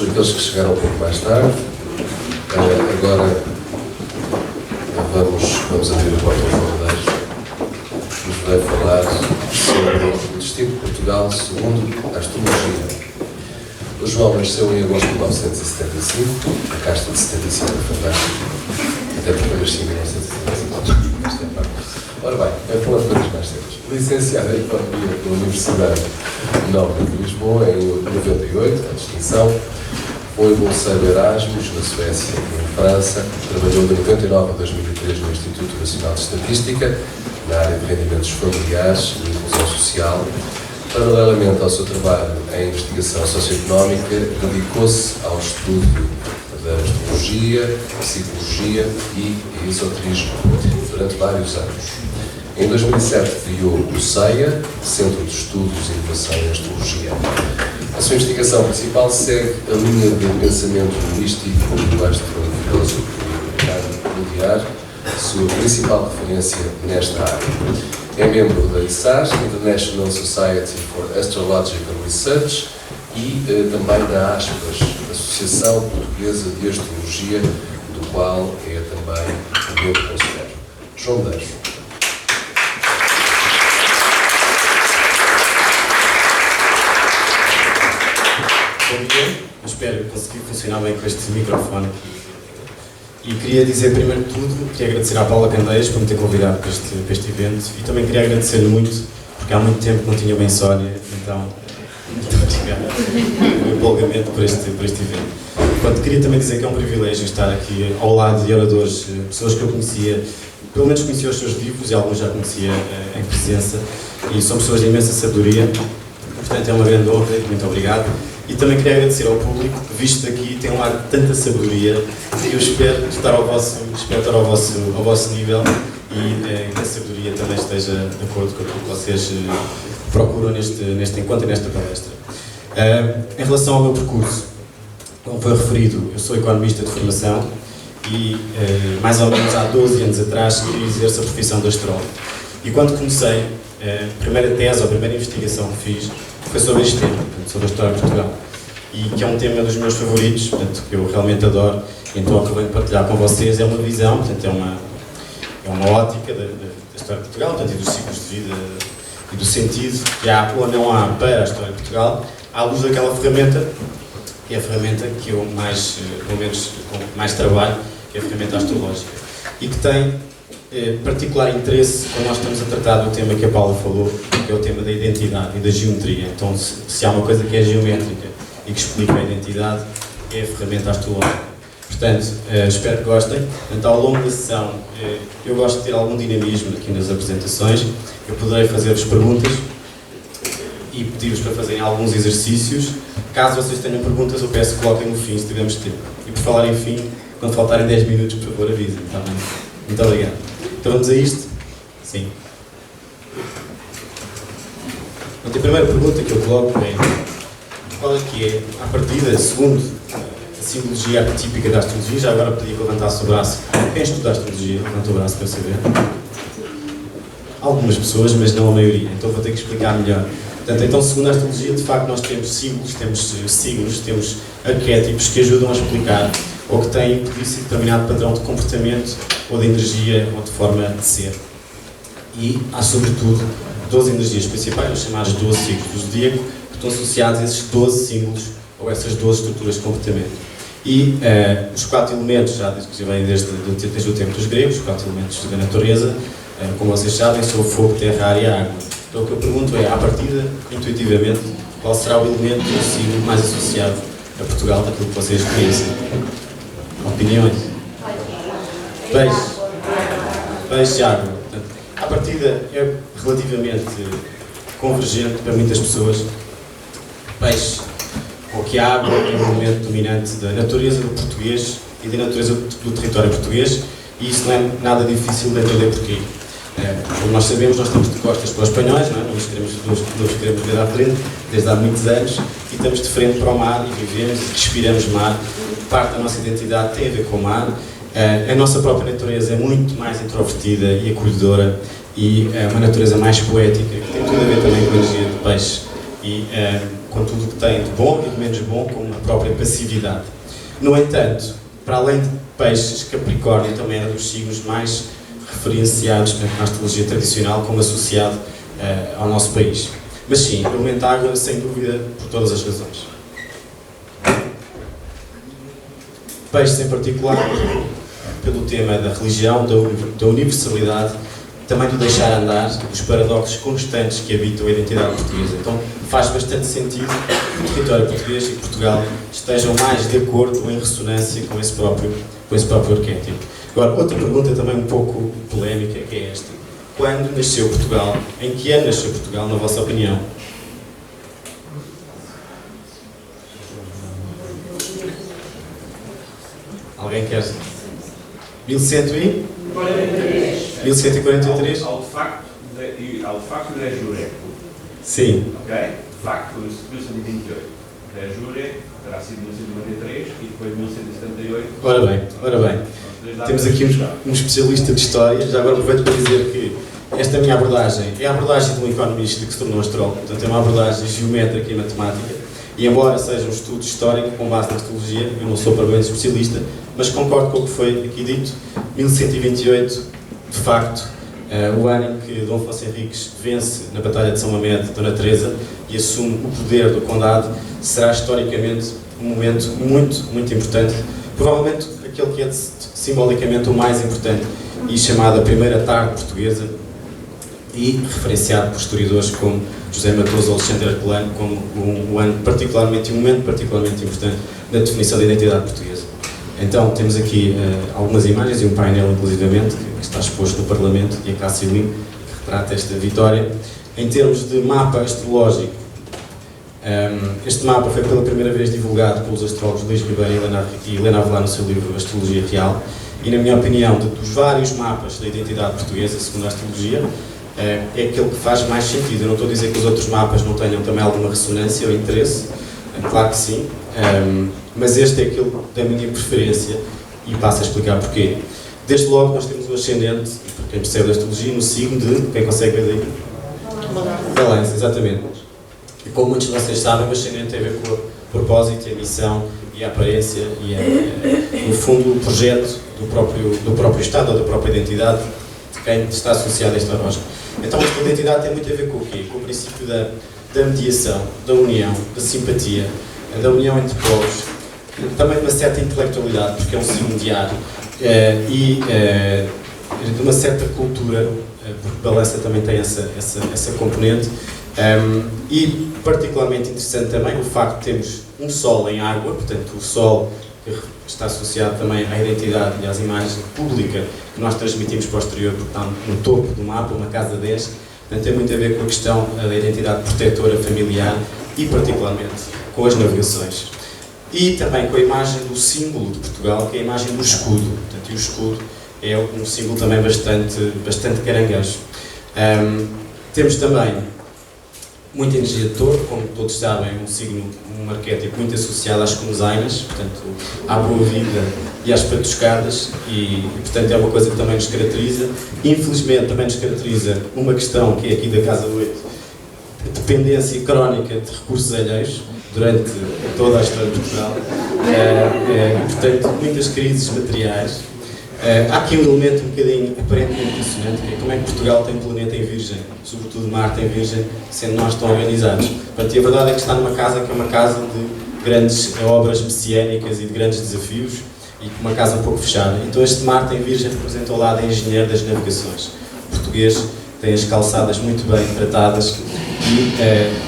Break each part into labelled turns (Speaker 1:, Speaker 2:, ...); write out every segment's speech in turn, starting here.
Speaker 1: aqueles que chegaram um pouco mais tarde. Agora vamos abrir a porta ao Cordeiro, que nos vai falar sobre o destino de Portugal segundo a astrologia. O João nasceu em agosto de 1975, a casta de 75 é fantástica, até porque eu nasci em 1975. Esta é a parte. Ora bem, é falar de coisas mais sérias. Licenciado em Economia pela Universidade Nova de Lisboa em 98, a distinção. Foi bolseiro Erasmus na Suécia e em França. Trabalhou de 99 a 2003 no Instituto Nacional de Estatística, na área de rendimentos familiares e inclusão social. Paralelamente ao seu trabalho em investigação socioeconómica, dedicou-se ao estudo da astrologia, psicologia e esoterismo durante vários anos. Em 2007 criou o CEIA, Centro de Estudos e Inovação em Astrologia. A sua investigação principal segue a linha de pensamento holístico do astrofilósofo Ricardo Boudiard, sua principal referência nesta área. É membro da ISAR, International Society for Astrological Research, e também da ASPAS, Associação Portuguesa de Astrologia, do qual é também membro conselheiro. João Medeiros.
Speaker 2: Bom dia, eu espero conseguir funcionar bem com este microfone. E queria dizer, primeiro de tudo, queria agradecer à Paula Candeias por me ter convidado para este evento e também queria agradecer-lhe muito, porque há muito tempo não tinha uma insónia, então muito obrigado pelo empolgamento por este evento. Portanto, queria também dizer que é um privilégio estar aqui ao lado de oradores, pessoas que eu conhecia, pelo menos conhecia os seus livros e alguns já conhecia em presença, e são pessoas de imensa sabedoria, portanto é uma grande honra e muito obrigado. E também queria agradecer ao público, visto daqui tem um ar de tanta sabedoria, e eu espero estar ao vosso nível e que a sabedoria também esteja de acordo com aquilo que vocês procuram neste encontro e nesta palestra. Em relação ao meu percurso, como foi referido, eu sou economista de formação e mais ou menos há 12 anos atrás queria exercer a profissão de astrólogo. E quando comecei, a primeira tese, ou a primeira investigação que fiz, foi sobre este tema, sobre a história de Portugal, e que é um tema dos meus favoritos, portanto, que eu realmente adoro, então o que eu venho partilhar com vocês é uma visão, portanto, é uma ótica da história de Portugal, portanto, e dos ciclos de vida e do sentido que há ou não há para a história de Portugal, à luz daquela ferramenta, que é a ferramenta que eu mais, pelo menos, com mais trabalho, que é a ferramenta astrológica, e que tem particular interesse quando nós estamos a tratar do tema que a Paula falou, que é o tema da identidade e da geometria. Então, se há uma coisa que é geométrica e que explica a identidade, é a ferramenta astrológica. Portanto, espero que gostem. Portanto, ao longo da sessão, eu gosto de ter algum dinamismo aqui nas apresentações. Eu poderei fazer-vos perguntas e pedir-vos para fazerem alguns exercícios. Caso vocês tenham perguntas, eu peço que coloquem no fim, se tivermos tempo. E por falar em fim, quando faltarem 10 minutos, por favor, avisem. Está bem? Muito obrigado. Então vamos a isto? Sim. Então, a primeira pergunta que eu coloco é: qual é que é, à partida, segundo a simbologia arquetípica da astrologia? Já agora pedi que levantasse o braço. Quem estuda a astrologia? Levanta o braço para eu saber. Algumas pessoas, mas não a maioria. Então vou ter que explicar melhor. Portanto, então, segundo a astrologia, de facto, nós temos símbolos, temos signos, temos arquétipos que ajudam a explicar ou que têm por isso determinado padrão de comportamento ou de energia ou de forma de ser. E há, sobretudo, 12 energias principais, os chamados 12 ciclos do zodíaco, que estão associados a esses 12 símbolos ou essas 12 estruturas de comportamento. E os 4 elementos, já vêm desde o tempo dos gregos, os 4 elementos da natureza, como vocês sabem, são o fogo, terra, ar e a água. Então o que eu pergunto é, à partida, intuitivamente, qual será o elemento do signo mais associado a Portugal daquilo que vocês conhecem? Opiniões? Peixe e água. Portanto, à partida é relativamente convergente para muitas pessoas. Peixe, ou que a água é um elemento dominante da natureza do português e da natureza do território português, e isso não é nada difícil de entender porquê. Como nós sabemos, nós estamos de costas para os espanhóis, não nos queremos ver à frente, desde há muitos anos, e estamos de frente para o mar e vivemos e respiramos mar. Parte da nossa identidade tem a ver com o mar. A nossa própria natureza é muito mais introvertida e acolhedora, e é uma natureza mais poética, que tem tudo a ver também com a energia do peixe. E com tudo o que tem de bom e de menos bom, como a própria passividade. No entanto, para além de Peixes, Capricórnio também era dos signos mais referenciados na astrologia tradicional como associado ao nosso país. Mas sim, elemento água, sem dúvida, por todas as razões. Peixes, em particular, pelo tema da religião, da universalidade, também do deixar andar, dos paradoxos constantes que habitam a identidade portuguesa. Então, faz bastante sentido que o território português e Portugal estejam mais de acordo ou em ressonância com esse próprio arquétipo. Agora, outra pergunta também um pouco polémica, que é esta. Quando nasceu Portugal? Em que ano nasceu Portugal, na vossa opinião? Alguém quer? 1143?
Speaker 3: Ao facto de Jure.
Speaker 2: Sim.
Speaker 3: Ok? Facto de 1128. Da Jure terá sido 1193 e depois 1178.
Speaker 2: Ora bem. Temos aqui um especialista de história. Já agora aproveito para dizer que esta minha abordagem é a abordagem de um economista que se tornou astrólogo. Portanto, é uma abordagem geométrica e matemática. E embora seja um estudo histórico com base na astrologia, eu não sou propriamente especialista, mas concordo com o que foi aqui dito. 1128, de facto, o ano em que Dom Afonso Henriques vence na Batalha de São Mamede Dona Teresa e assume o poder do condado, será historicamente um momento muito, muito importante. Provavelmente aquele que é simbolicamente o mais importante e chamado a Primeira Tarde Portuguesa, e referenciado por historiadores como José Matoso ou Alexandre Herculano como um momento particularmente importante na definição da identidade portuguesa. Então, temos aqui algumas imagens e um painel, inclusivamente, que está exposto no Parlamento, e a Cássio Lima, que retrata esta vitória. Em termos de mapa astrológico, este mapa foi pela primeira vez divulgado pelos astrólogos Luís Ribeiro e Helena Avelar no seu livro Astrologia Real, e, na minha opinião, dos vários mapas da identidade portuguesa, segundo a astrologia, é aquele que faz mais sentido. Eu não estou a dizer que os outros mapas não tenham também alguma ressonância ou interesse, claro que sim, mas este é aquele da minha preferência e passo a explicar porquê. Desde logo nós temos o ascendente, quem percebe da astrologia, no signo de, quem consegue ver daí? Balança, exatamente. E como muitos de vocês sabem, o ascendente tem a ver com o propósito, a missão e a aparência e, no fundo, o projeto do próprio Estado ou da própria identidade de quem está associado a este horóscopo. Então, esta identidade tem muito a ver com o quê? Com o princípio da mediação, da união, da simpatia, da união entre povos, também de uma certa intelectualidade, porque é um signo diário, e de uma certa cultura, porque Balança também tem essa componente, e particularmente interessante também o facto de termos um Sol em água, portanto o Sol que está associado também à identidade e às imagens pública que nós transmitimos para o exterior, porque está no topo do mapa, uma casa 10, portanto tem muito a ver com a questão da identidade protetora familiar e particularmente com as navegações. E também com a imagem do símbolo de Portugal, que é a imagem do escudo. Portanto, e o escudo é um símbolo também bastante caranguejo. Temos também muita energia de touro, como todos sabem, um arquétipo muito associado às comezainas, portanto, à boa vida e às patuscadas, e portanto é uma coisa que também nos caracteriza. Infelizmente também nos caracteriza uma questão que é aqui da Casa 8, dependência crónica de recursos alheios, durante toda a história de Portugal, e portanto muitas crises materiais. Há aqui um elemento um bocadinho aparentemente impressionante, que é como é que Portugal tem um planeta em Virgem, sobretudo Marte em Virgem, sendo nós tão organizados. Portanto, e a verdade é que está numa casa que é uma casa de grandes obras messiânicas e de grandes desafios, e uma casa um pouco fechada. Então este Marte em Virgem representa o lado engenheiro das navegações. O português tem as calçadas muito bem tratadas e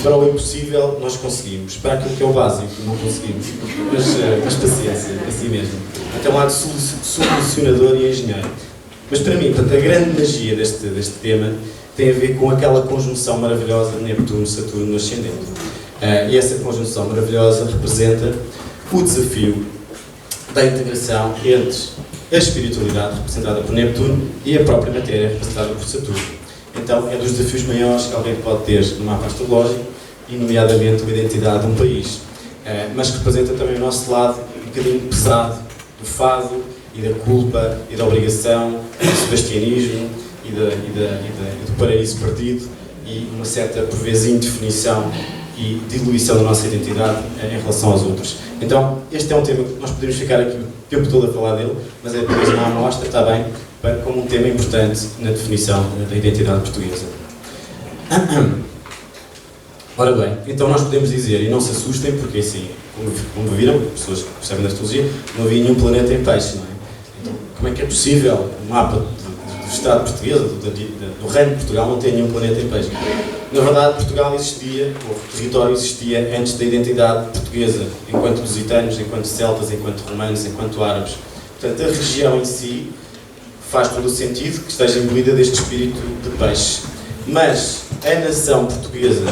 Speaker 2: para o impossível nós conseguimos. Para aquilo que é o básico não conseguimos, mas paciência, assim mesmo. Até um lado solucionador e engenheiro. Mas para mim, portanto, a grande magia deste tema tem a ver com aquela conjunção maravilhosa de Neptuno-Saturno no ascendente. E essa conjunção maravilhosa representa o desafio da integração entre a espiritualidade, representada por Neptuno, e a própria matéria, representada por Saturno. Então, é dos desafios maiores que alguém pode ter no mapa astrológico, e nomeadamente a identidade de um país. Mas que representa também o nosso lado um bocadinho pesado, do fado, e da culpa, e da obrigação, do sebastianismo, e do paraíso perdido, e uma certa, por vezes, indefinição e e diluição da nossa identidade em relação aos outros. Então, este é um tema que nós podemos ficar aqui o tempo todo a falar dele, mas é apenas uma amostra, está bem, como um tema importante na definição da identidade portuguesa. Ora bem, então nós podemos dizer, e não se assustem, porque assim, como viram, pessoas que percebem da astrologia, não havia nenhum planeta em peixe, não é? Então, como é que é possível o mapa do Estado português, do Reino de Portugal, não ter nenhum planeta em peixe? Na verdade, Portugal existia, ou o território existia antes da identidade portuguesa, enquanto lusitanos, enquanto celtas, enquanto romanos, enquanto árabes. Portanto, a região em si faz todo o sentido que esteja imbuída deste espírito de peixe. Mas a nação portuguesa,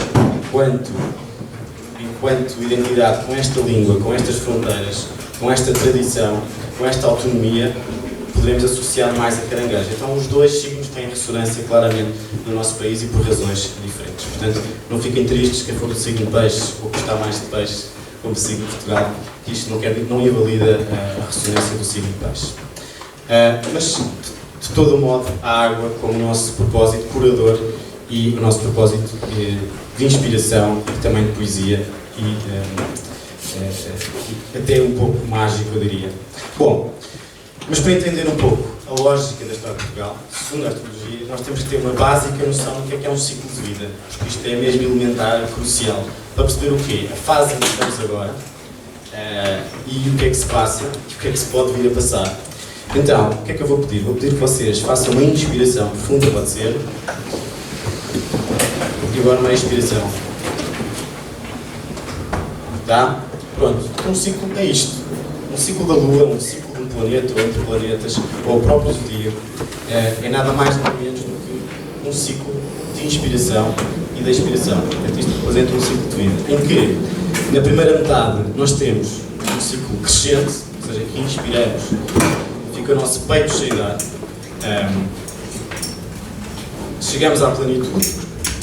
Speaker 2: enquanto identidade, com esta língua, com estas fronteiras, com esta tradição, com esta autonomia, poderemos associar mais a caranguejo. Então, os dois signos têm ressonância claramente no nosso país e por razões diferentes. Portanto, não fiquem tristes quem for do signo peixe ou gostar mais de peixe como signo de Portugal, que isto não invalida a ressonância do signo peixe. Mas, de todo modo, a água como o nosso propósito curador e o nosso propósito de inspiração e também de poesia e até um pouco mágico, eu diria. Bom, mas para entender um pouco a lógica da história de Portugal, segundo a astrologia, nós temos que ter uma básica noção do que é um ciclo de vida, porque isto é mesmo elementar, crucial, para perceber o quê? A fase em que estamos agora e o que é que se passa e o que é que se pode vir a passar. Então, o que é que eu vou pedir? Vou pedir que vocês façam uma inspiração profunda, pode ser, e agora uma expiração. Tá? Pronto. Um ciclo é isto. Um ciclo da Lua, um ciclo de um planeta ou entre planetas, ou o próprio zodíaco, é nada mais nada menos do que um ciclo de inspiração e de expiração. Portanto, isto representa um ciclo de vida. Em que, na primeira metade, nós temos um ciclo crescente, ou seja, que inspiramos, fica o nosso peito cheio de ar. Chegamos à plenitude,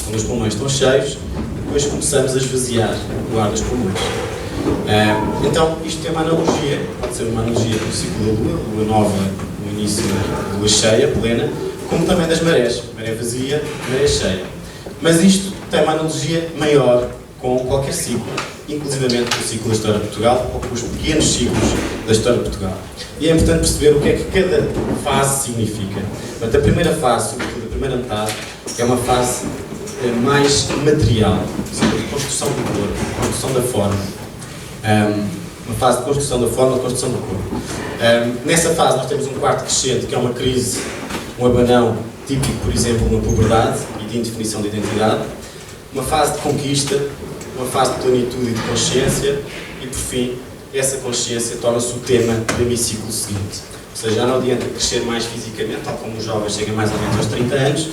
Speaker 2: quando os pulmões estão cheios, e depois começamos a esvaziar o ar dos pulmões. Então, isto tem uma analogia, pode ser uma analogia do ciclo da Lua, Lua nova, no início da Lua cheia, plena, como também das marés, maré vazia, maré cheia. Mas isto tem uma analogia maior com qualquer ciclo, inclusivamente com o ciclo da história de Portugal, ou com os pequenos ciclos da história de Portugal. E é importante perceber o que é que cada fase significa. Portanto, a primeira fase, sobretudo a primeira metade, é uma fase mais material, ou seja, de construção do corpo, construção da forma. Uma fase de construção da forma, de construção do corpo. Nessa fase nós temos um quarto crescente, que é uma crise, um abanão típico, por exemplo, na puberdade e de indefinição de identidade. Uma fase de conquista, uma fase de plenitude e de consciência e, por fim, essa consciência torna-se o tema do hemiciclo seguinte. Ou seja, já não adianta crescer mais fisicamente, tal como os jovens chegam mais ou menos aos 30 anos,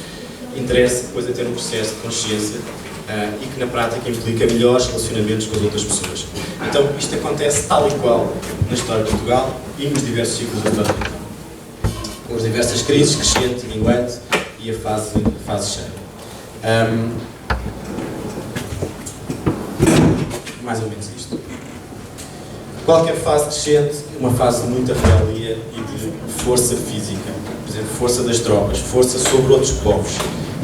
Speaker 2: interessa depois a ter um processo de consciência e que na prática implica melhores relacionamentos com as outras pessoas. Então isto acontece tal e qual na história de Portugal e nos diversos ciclos da história de Portugal. Com as diversas crises, crescente, minguante e a fase cheia. Mais ou menos isto. Qualquer fase crescente é uma fase de muita regalia e de força física. Por exemplo, força das tropas, força sobre outros povos.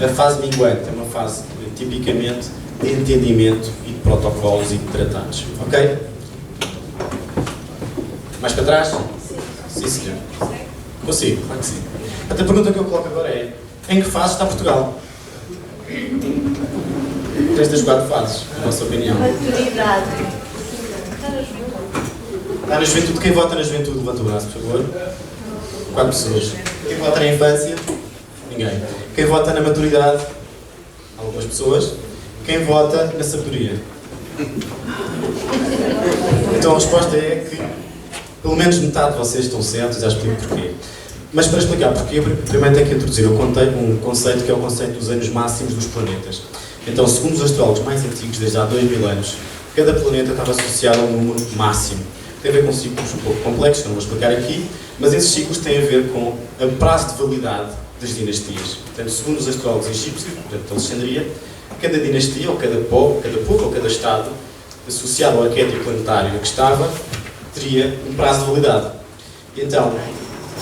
Speaker 2: A fase minguante é uma fase tipicamente de entendimento e de protocolos e de tratados. Ok? Mais para trás? Sim, senhor. Consigo, claro que sim. A pergunta que eu coloco agora é: em que fase está Portugal? Destas 4 fases, na vossa opinião.
Speaker 4: Maturidade.
Speaker 2: Está na juventude. Quem vota na juventude, levanta o braço, por favor. 4 pessoas. Quem vota na infância? Ninguém. Quem vota na maturidade? Algumas pessoas. Quem vota na sabedoria? Então a resposta é que pelo menos metade de vocês estão certos, já explico porquê. Mas para explicar porquê, primeiro tenho que introduzir um conceito que é o conceito dos anos máximos dos planetas. Então, segundo os astrólogos mais antigos, desde há 2000 anos, cada planeta estava associado a um número máximo. Tem a ver com ciclos um pouco complexos, não vou explicar aqui, mas esses ciclos têm a ver com o prazo de validade das dinastias. Portanto, segundo os astrólogos egípcios, portanto, de Alexandria, cada dinastia, ou cada povo, ou cada estado, associado ao arquétipo planetário a que estava, teria um prazo de validade. E então,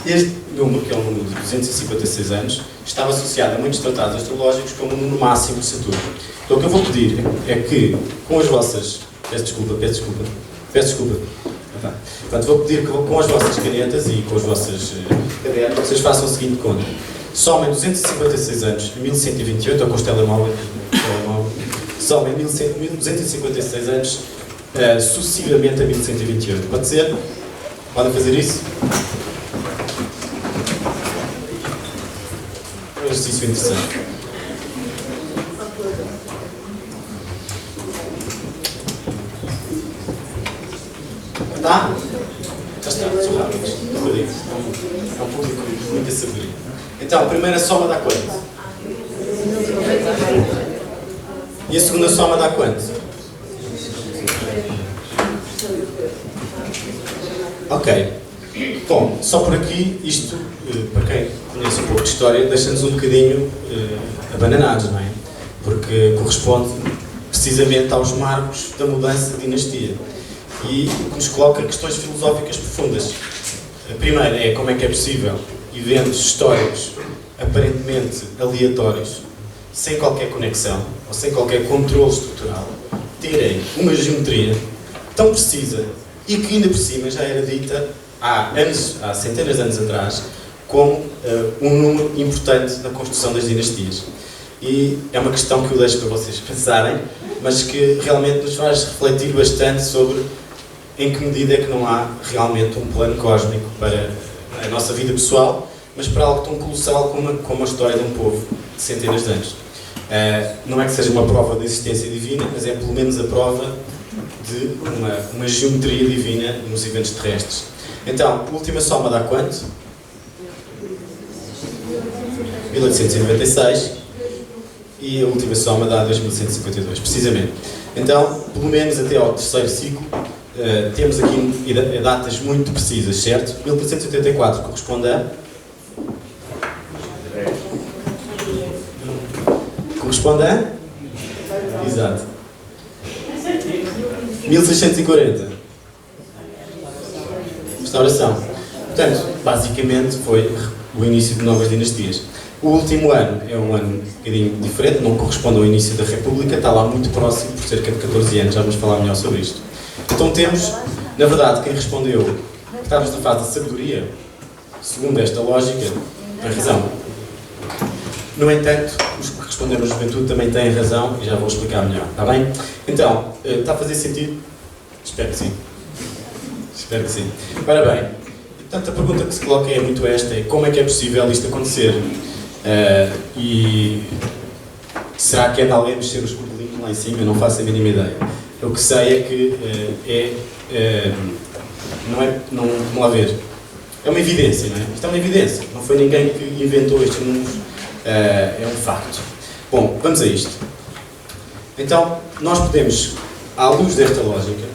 Speaker 2: este número, que é um número de 256 anos, estava associado a muitos tratados astrológicos como o número máximo de Saturno. Então o que eu vou pedir é que, com as vossas... Peço desculpa. Portanto, vou pedir que com as vossas canetas e com as vossas cadernos, vocês façam o seguinte conta. Somem 256 anos em 1128, ou com os telemóveis, somem 256 anos sucessivamente a 1128. Pode ser? Podem fazer isso? É um exercício interessante. Tá? Já está, são rápidos. É um público de muita sabedoria. Então, a primeira soma dá quanto? E a segunda soma dá quanto? Ok. Bom, só por aqui, isto, para quem conhece um pouco de história, deixa-nos um bocadinho abananados, não é? Porque corresponde precisamente aos marcos da mudança de dinastia. E nos coloca questões filosóficas profundas. A primeira é como é que é possível eventos históricos aparentemente aleatórios, sem qualquer conexão ou sem qualquer controle estrutural, terem uma geometria tão precisa e que ainda por cima já era dita há centenas de anos atrás como um número importante na construção das dinastias. E é uma questão que eu deixo para vocês pensarem, mas que realmente nos faz refletir bastante sobre em que medida é que não há realmente um plano cósmico para a nossa vida pessoal, mas para algo tão colossal como a história de um povo de centenas de anos. Não é que seja uma prova da existência divina, mas é pelo menos a prova de uma geometria divina nos eventos terrestres. Então, a última soma dá quanto? 1896. E a última soma dá 2152, precisamente. Então, pelo menos até ao terceiro ciclo, temos aqui datas muito precisas, certo? 1384 corresponde a... Corresponde a... Exato. 1640. Restauração. Portanto, basicamente foi o início de novas dinastias. O último ano é um ano um bocadinho diferente, não corresponde ao início da República, está lá muito próximo, por cerca de 14 anos, já vamos falar melhor sobre isto. Então temos, na verdade, quem respondeu que estamos na fase de sabedoria, segundo esta lógica, tem razão. No entanto, os que responderam na juventude também têm razão e já vou explicar melhor, está bem? Então, está a fazer sentido? Espero que sim. Espero que sim. Ora bem, portanto a pergunta que se coloca é muito esta, é como é que é possível isto acontecer? E será que anda alguém a mexer os cordelinhos lá em cima? Eu não faço a mínima ideia. O que sei é que vamos lá ver, é uma evidência, não é? Isto é uma evidência, não foi ninguém que inventou estes números, é um facto. Bom, vamos a isto. Então, nós podemos, à luz desta lógica,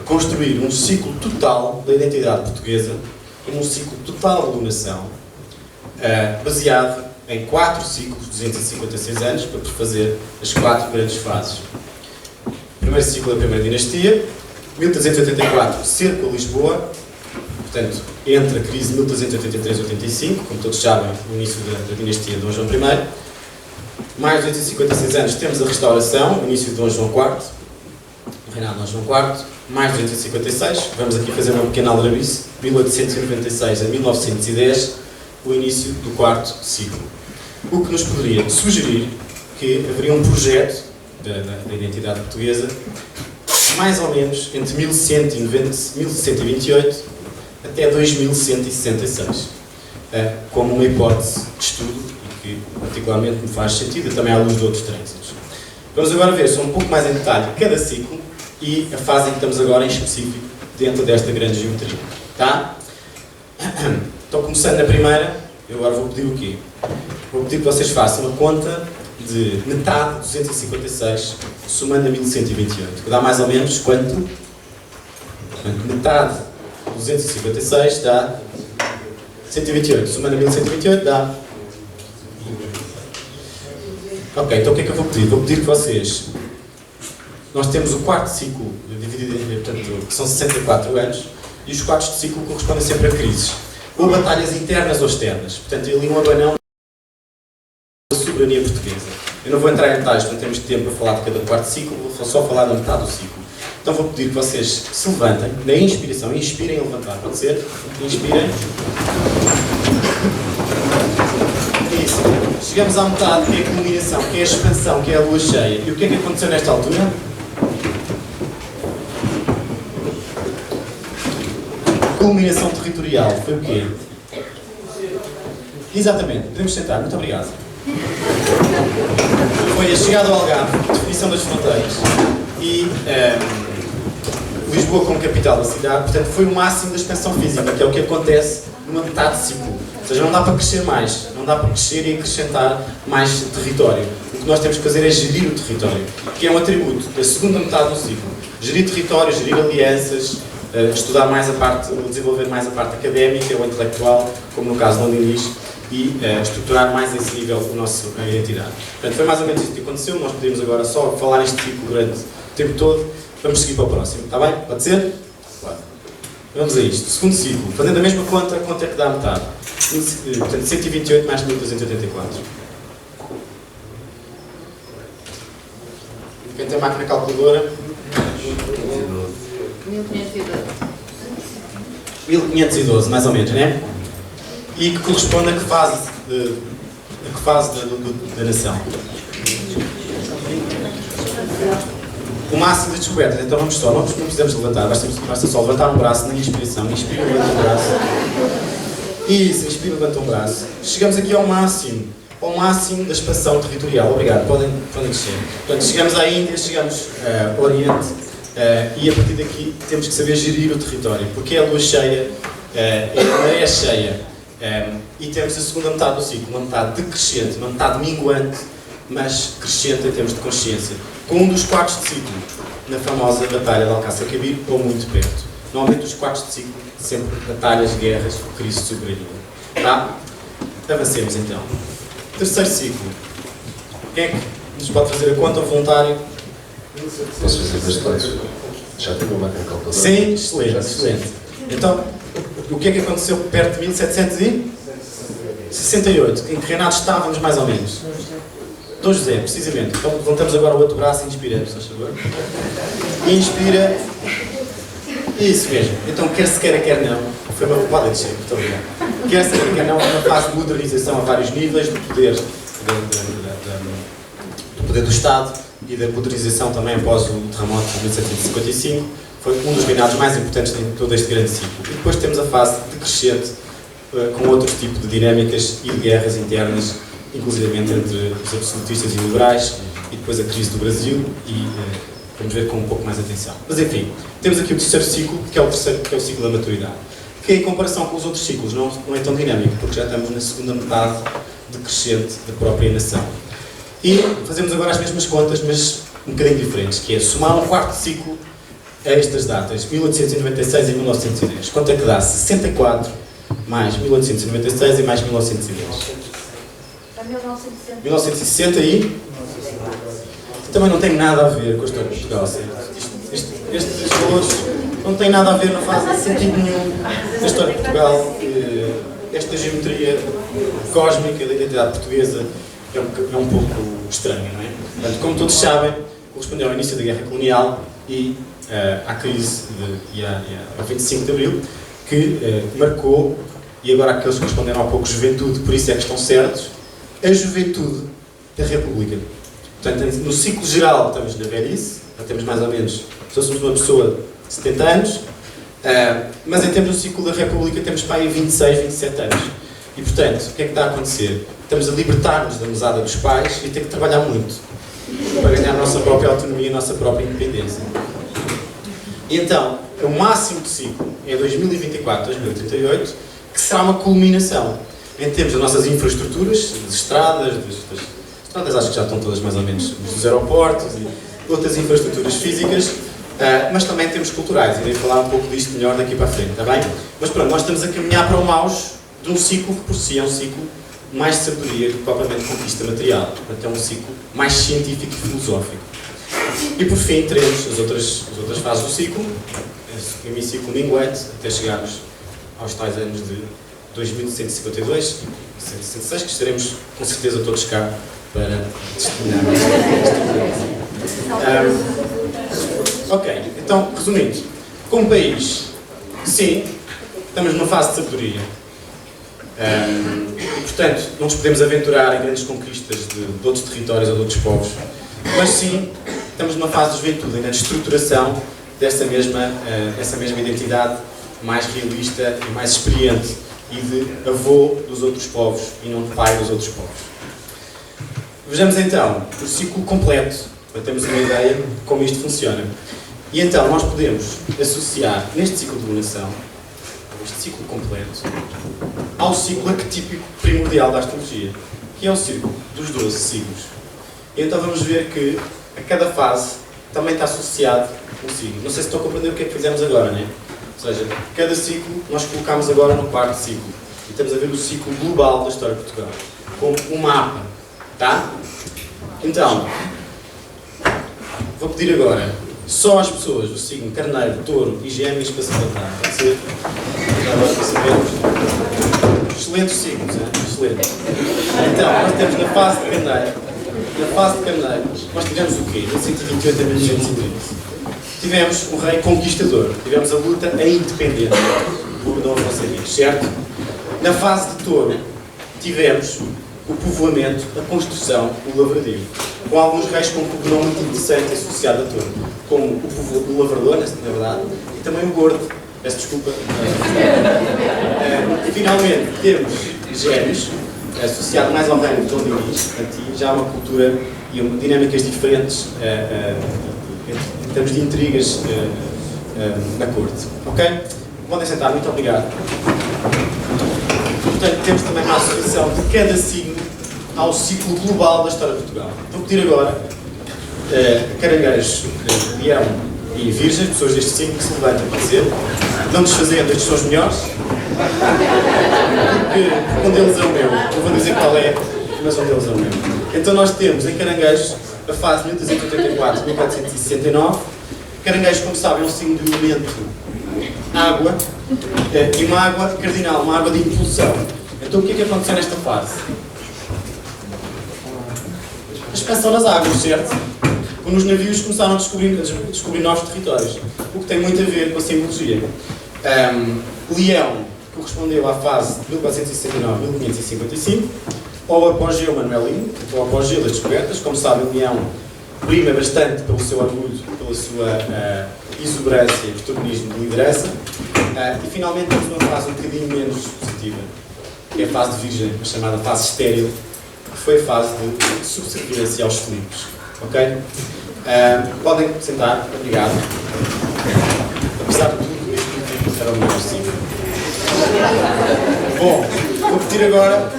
Speaker 2: construir um ciclo total da identidade portuguesa, um ciclo total de donação, baseado em 4 ciclos de 256 anos, para fazer as 4 grandes fases. Primeiro ciclo da primeira dinastia, 1384, cerco a Lisboa, portanto, entre a crise de 1383-85, como todos sabem, o início da dinastia de Dom João I. Mais de 256 anos temos a restauração, o início de Dom João IV, o reinado de Dom João IV. Mais de 256, vamos aqui fazer uma pequena aldrabice, 1896 a 1910, o início do 4º ciclo. O que nos poderia sugerir que haveria um projeto da identidade portuguesa, mais ou menos entre 1128 até 2166, como uma hipótese de estudo e que particularmente me faz sentido, também à luz de outros trânsitos. Vamos agora ver só um pouco mais em detalhe cada ciclo e a fase em que estamos agora em específico dentro desta grande geometria. Tá? Então, começando na primeira, eu agora vou pedir o quê? Vou pedir que vocês façam a conta de metade de 256 somando a 1128, que dá mais ou menos quanto? Metade de 256 dá 128, somando a 1128 dá... Ok, então o que é que eu vou pedir? Vou pedir que vocês... Nós temos o 4º ciclo, dividido, portanto, que são 64 anos, e os 4 de ciclo correspondem sempre a crises, ou batalhas internas ou externas. Portanto, ali um abanão soberania portuguesa. Eu não vou entrar em detalhes, não temos tempo para falar de cada quarto ciclo, vou só falar da metade do ciclo. Então vou pedir que vocês se levantem, na inspiração, inspirem a levantar, pode ser? Inspirem. Isso. Chegamos à metade, que é a culminação, que é a expansão, que é a lua cheia. E o que é que aconteceu nesta altura? Culminação territorial, foi o quê? Exatamente, podemos sentar, muito obrigado. Foi a chegada ao Algarve, definição das fronteiras e Lisboa como capital da cidade, portanto foi o máximo da expansão física, que é o que acontece numa metade de ciclo. Ou seja, não dá para crescer mais, não dá para crescer e acrescentar mais território. O que nós temos que fazer é gerir o território, que é um atributo da segunda metade do ciclo. Gerir território, gerir alianças, estudar mais a parte, desenvolver mais a parte académica ou intelectual, como no caso do Londres, e estruturar mais a esse nível a identidade. Portanto, foi mais ou menos isso que aconteceu. Nós podemos agora só falar neste ciclo durante o tempo todo. Vamos seguir para o próximo, está bem? Pode ser? Claro. Vamos a isto. Segundo ciclo, fazendo a mesma conta, quanto é que dá a metade? Portanto, 128 mais 1284. Quem tem máquina calculadora?
Speaker 4: 1512.
Speaker 2: 1512, mais ou menos, não é? E que corresponde a que fase, da nação? O máximo de descobertas. Então vamos só, não precisamos levantar, basta só levantar um braço na inspiração. Inspira, levanta um braço. Isso, inspira, levanta um braço. Chegamos aqui ao máximo da expansão territorial. Obrigado, podem descer. Portanto, chegamos à Índia, chegamos ao Oriente e a partir daqui temos que saber gerir o território, porque é a lua cheia, é a maré cheia. E temos a segunda metade do ciclo, uma metade decrescente, uma metade minguante, mas crescente em termos de consciência, com um dos quartos de ciclo, na famosa Batalha de Alcácer-Quibir, ou muito perto. Normalmente os quartos de ciclo, sempre batalhas, guerras, crise de soberania. Tá? Avancemos então. Terceiro ciclo. Quem é que nos pode fazer a conta, o voluntário?
Speaker 1: Posso fazer das coisas? Já tenho uma máquina calculadora?
Speaker 2: Sim, excelente. Então, o que é que aconteceu perto de 1768? Em que reinados estávamos, mais ou menos? Dom José, precisamente. Então, levantamos agora o outro braço e inspiramos, se faz favor. Inspira. Isso mesmo. Então, quer se queira, quer não. Foi uma roubada de cheiro, muito obrigado. Quer se queira, quer não, é uma fase de modernização a vários níveis do poder, do poder do Estado e da modernização também após o terremoto de 1755. Foi um dos reinados mais importantes em todo este grande ciclo. E depois temos a fase decrescente, com outros tipos de dinâmicas e de guerras internas, inclusive entre os absolutistas e liberais, e depois a crise do Brasil, e vamos ver com um pouco mais atenção. Mas enfim, temos aqui o terceiro ciclo, que é o ciclo da maturidade, que em comparação com os outros ciclos não é tão dinâmico, porque já estamos na segunda metade decrescente da própria nação. E fazemos agora as mesmas contas, mas um bocadinho diferentes, que é somar um quarto ciclo a estas datas, 1896 e 1910. Quanto é que dá? 64 mais 1896 e mais 1910. 1960 e? Também não tem nada a ver com a história de Portugal, certo? Estes valores não têm nada a ver, não fazem sentido nenhum na história de Portugal. Esta geometria cósmica da identidade portuguesa é um pouco estranha, não é? Portanto, como todos sabem, correspondeu ao início da Guerra Colonial e à crise ao 25 de Abril, que marcou, e agora aqueles que responderam há pouco, juventude, por isso é que estão certos, a juventude da República. Portanto, no ciclo geral estamos na velhice, já temos mais ou menos, se fôssemos uma pessoa de 70 anos, mas em termos do ciclo da República temos para aí 26, 27 anos. E portanto, o que é que está a acontecer? Estamos a libertar-nos da mesada dos pais e ter que trabalhar muito para ganhar a nossa própria autonomia, a nossa própria independência. E então, o máximo do ciclo é 2024, 2038, que será uma culminação em termos das nossas infraestruturas, das estradas, das estradas acho que já estão todas mais ou menos, dos aeroportos e outras infraestruturas físicas, mas também em termos culturais. Irei falar um pouco disto melhor daqui para a frente, está bem? Mas pronto, nós estamos a caminhar para o auge de um ciclo que por si é um ciclo mais de sabedoria do que propriamente conquista material. Portanto, é um ciclo mais científico e filosófico. E por fim, teremos as outras fases do ciclo, esse hemiciclo minguante, até chegarmos aos tais anos de 2152 e 166, que estaremos com certeza todos cá para testemunhar. Ok, então, resumindo, como país, sim, estamos numa fase de sabedoria. E, portanto, não nos podemos aventurar em grandes conquistas de outros territórios ou de outros povos, mas sim, estamos numa fase de juventude, na estruturação dessa mesma identidade mais realista e mais experiente e de avô dos outros povos e não de pai dos outros povos. Vejamos então o ciclo completo, para termos uma ideia de como isto funciona. E então nós podemos associar neste ciclo de lunação, este ciclo completo, ao ciclo arquetípico primordial da astrologia, que é o ciclo dos 12 signos. E então vamos ver que a cada fase também está associado um signo. Não sei se estão a compreender o que é que fizemos agora, não é? Ou seja, cada ciclo nós colocamos agora no quarto ciclo. E estamos a ver o ciclo global da história de Portugal, como um mapa, tá? Então, vou pedir agora só às pessoas do signo Carneiro, Touro e Gêmeos para se levantar. Pode ser? Já agora para sabermos. Excelentes signos, hein? Excelentes. Então, nós temos na fase de Carneiro, nós tivemos o quê? De 128 a 1830. Tivemos um rei conquistador, tivemos a luta a independência por Dom Afonso Henriques, certo? Na fase de Touro, tivemos o povoamento, a construção, o lavradio, com alguns reis com um nome muito interessante associado a Touro, como o lavrador, na verdade, e também o gordo, peço desculpa. E finalmente temos Gêmeos, associado mais ao reino de Dom Dinis, portanto, já há uma cultura e dinâmicas diferentes em termos de intrigas na corte. Ok? Podem sentar, muito obrigado. Portanto, temos também uma associação de cada signo ao ciclo global da história de Portugal. Vou pedir agora caranguejos, leão e virgens, pessoas deste signo, que se levantem, pode ser. Não desfazendo, estes são os melhores. Porque um deles é o meu. Não vou dizer qual é, mas um deles é o meu. Então nós temos em caranguejos a fase 1884-1469. Caranguejos, como sabem, é um signo de elemento água e uma água cardinal, uma água de impulsão. Então o que é que aconteceu nesta fase? A expansão das águas, certo? Quando os navios começaram a descobrir novos territórios, o que tem muito a ver com a simbologia. Leão correspondeu à fase de 1469-1555, ou apogeu manuelino, ou apogeu das descobertas. Como sabem, o Leão prima bastante pelo seu orgulho, pela sua exuberância e protagonismo de liderança. E finalmente temos uma fase um bocadinho menos positiva, que é a fase de Virgem, a chamada fase estéril, que foi a fase de subserviência aos Filipos. Ok? Podem sentar, obrigado. Apesar de tudo, este último era o melhor signo. Bom, vou pedir agora